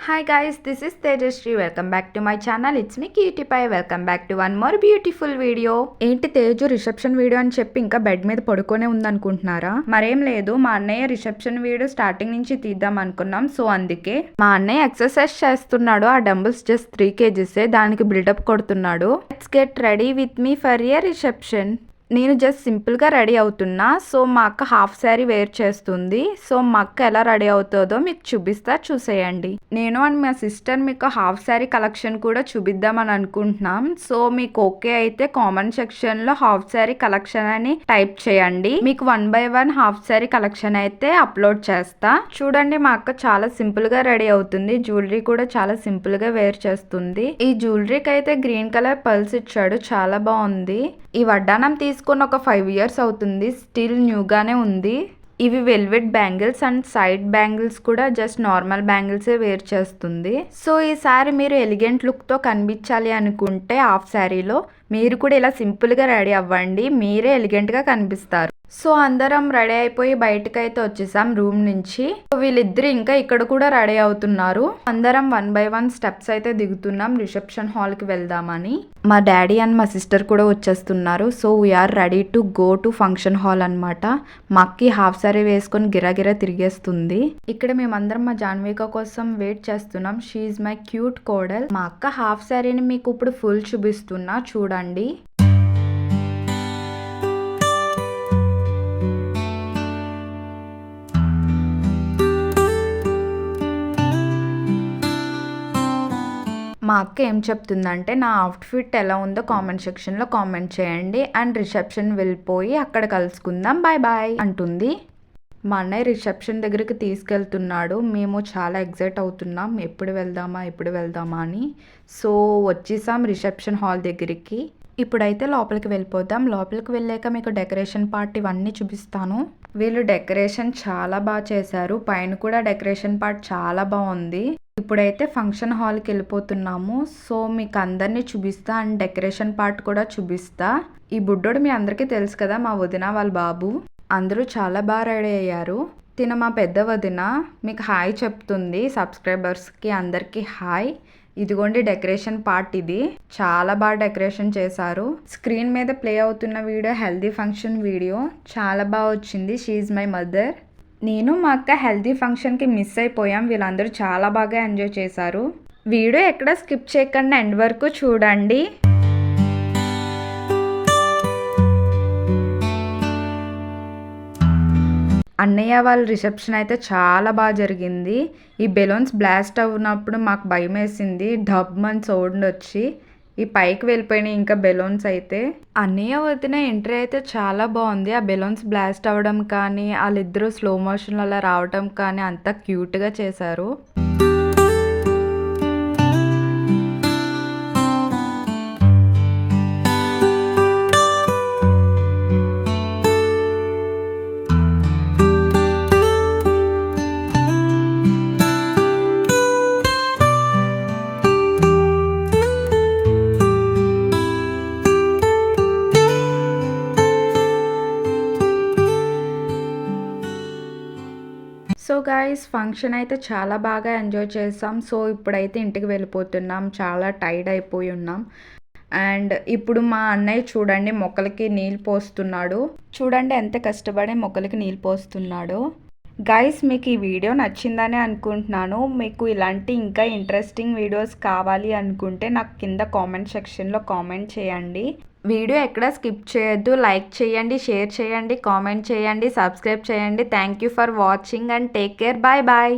Hi guys, this is Tejashree. Welcome back to my channel. It's me Cutie Pie. Welcome back to one more beautiful video. ఏంటి Teju reception video అని చెప్పి ఇంకా bed మీద పడుకోనే ఉందనుకుంటున్నారా? మరేం లేదు, మా అన్నయ్య రిసెప్షన్ వీడియో స్టార్టింగ్ నుంచి తీద్దాం అనుకున్నాం. సో అందుకే మా అన్నయ్య ఎక్సర్సైజ్ చేస్తున్నాడు. ఆ డంబుల్స్ జస్ట్ 3 kgs దానికి బిల్డప్ కొడుతున్నాడు. Let's get ready with me for a reception. నేను జస్ట్ సింపుల్గా రెడీ అవుతున్నా. సో మా అక్క హాఫ్ శారీ వేర్ చేస్తుంది. సో మా అక్క ఎలా రెడీ అవుతుందో మీకు చూపిస్తా, చూసేయండి. నేను అండ్ మా సిస్టర్ మీకు హాఫ్ శారీ కలెక్షన్ కూడా చూపిద్దామని అనుకుంటున్నాం. సో మీకు ఓకే అయితే కామెంట్ సెక్షన్లో హాఫ్ శారీ కలెక్షన్ అని టైప్ చేయండి. మీకు 1 by 1 హాఫ్ శారీ కలెక్షన్ అయితే అప్లోడ్ చేస్తా. చూడండి, మా అక్క చాలా సింపుల్గా రెడీ అవుతుంది. జ్యువెలరీ కూడా చాలా సింపుల్గా వేర్ చేస్తుంది. ఈ జ్యువెలరీకి అయితే గ్రీన్ కలర్ పల్స్ ఇచ్చాడు, చాలా బాగుంది. ఈ వడ్డానం తీసుకుని ఒక 5 years అవుతుంది. స్టిల్ న్యూగానే ఉంది. ఇవి velvet bangles and side bangles కూడా జస్ట్ నార్మల్ బ్యాంగిల్సే వేర్ చేస్తుంది. సో ఈసారి మీరు ఎలిగెంట్ లుక్తో కనిపించాలి అనుకుంటే హాఫ్ శారీలో మీరు కూడా ఇలా సింపుల్గా రెడీ అవ్వండి, మీరే ఎలిగెంట్గా కనిపిస్తారు. సో అందరం రెడీ అయిపోయి బయటకైతే వచ్చేసాం రూమ్ నుంచి. వీళ్ళిద్దరు ఇంకా ఇక్కడ కూడా రెడీ అవుతున్నారు. అందరం 1 by 1 స్టెప్స్ అయితే దిగుతున్నాం రిసెప్షన్ హాల్ కి వెళ్దామని. మా డాడీ అండ్ మా సిస్టర్ కూడా వచ్చేస్తున్నారు. So we are ready to go to function hall అనమాట. మా అక్కి హాఫ్ సారీ వేసుకొని గిరాగిరా తిరిగేస్తుంది. ఇక్కడ మేమందరం మా జాన్విక కోసం వెయిట్ చేస్తున్నాం. షీ ఈజ్ మై క్యూట్ కోడల్. మా అక్క హాఫ్ సారీని మీకు ఇప్పుడు ఫుల్ చూపిస్తున్నా, చూడండి. మా అక్క ఏం చెప్తుందంటే నా అవుట్ఫిట్ ఎలా ఉందో కామెంట్ సెక్షన్లో కామెంట్ చేయండి అండ్ రిసెప్షన్ వెళ్ళిపోయి అక్కడ కలుసుకుందాం, బాయ్ బాయ్ అంటుంది. మా అన్నయ్య రిసెప్షన్ దగ్గరికి తీసుకెళ్తున్నాడు. మేము చాలా ఎగ్జైట్ అవుతున్నాం, ఎప్పుడు వెళ్దామా అని. సో వచ్చేసాం రిసెప్షన్ హాల్ దగ్గరికి. ఇప్పుడైతే లోపలికి వెళ్ళిపోదాం. లోపలికి వెళ్ళాక మీకు డెకరేషన్ పార్ట్ ఇవన్నీ చూపిస్తాను. వీళ్ళు డెకరేషన్ చాలా బాగా చేశారు. పైన కూడా డెకరేషన్ పార్ట్ చాలా బాగుంది. ఇప్పుడైతే ఫంక్షన్ హాల్కి వెళ్ళిపోతున్నాము. సో మీకు అందరినీ చూపిస్తా అండ్ డెకరేషన్ పార్ట్ కూడా చూపిస్తా. ఈ బుడ్డోడు మీ అందరికీ తెలుసు కదా, మా వదిన వాళ్ళ బాబు. అందరూ చాలా బాగా రెడీ అయ్యారు. తిన మా పెద్ద వదిన మీకు హాయ్ చెప్తుంది. సబ్స్క్రైబర్స్కి అందరికీ హాయ్. ఇదిగోండి డెకరేషన్ పార్ట్, ఇది చాలా బాగా డెకరేషన్ చేశారు. స్క్రీన్ మీద ప్లే అవుతున్న వీడియో హెల్దీ ఫంక్షన్ వీడియో చాలా బాగా వచ్చింది. She is my mother. నేను మా అక్క హెల్దీ ఫంక్షన్కి మిస్ అయిపోయాం. వీళ్ళందరూ చాలా బాగా ఎంజాయ్ చేశారు. వీడియో ఎక్కడ స్కిప్ చేయకుండా ఎండ్ వరకు చూడండి. అన్నయ్య వాళ్ళ రిసెప్షన్ అయితే చాలా బాగా జరిగింది. ఈ బెలూన్స్ బ్లాస్ట్ అవునప్పుడు మాకు భయం వేసింది. డబ్ అని సౌండ్ వచ్చి ఈ పైకి వెళ్ళిపోయినాయి ఇంకా బెలూన్స్ అయితే. అన్నయ్య వదిన ఎంట్రీ అయితే చాలా బాగుంది. ఆ బెలూన్స్ బ్లాస్ట్ అవ్వడం కానీ వాళ్ళిద్దరూ స్లో మోషన్ అలా రావడం కానీ అంతా క్యూట్గా చేశారు. సో గైస్, ఫంక్షన్ అయితే చాలా బాగా ఎంజాయ్ చేసాం. సో ఇప్పుడైతే ఇంటికి వెళ్ళిపోతున్నాం. చాలా టైర్డ్ అయిపోయి ఉన్నాం. అండ్ ఇప్పుడు మా అన్నయ్య చూడండి మొక్కలకి నీళ్ళు పోస్తున్నాడు. చూడండి ఎంత కష్టపడి మొక్కలకి నీళ్ళు పోస్తున్నాడు. గైస్, మీకు ఈ వీడియో నచ్చిందని అనుకుంటున్నాను. మీకు ఇలాంటి ఇంకా ఇంట్రెస్టింగ్ వీడియోస్ కావాలి అనుకుంటే నాకు కింద కామెంట్ సెక్షన్లో కామెంట్ చేయండి. వీడియో ఎక్కడ స్కిప్ చేయొద్దు. లైక్ చేయండి, షేర్ చేయండి, కామెంట్ చేయండి, సబ్స్క్రైబ్ చేయండి. Thank you for watching and take care. Bye bye.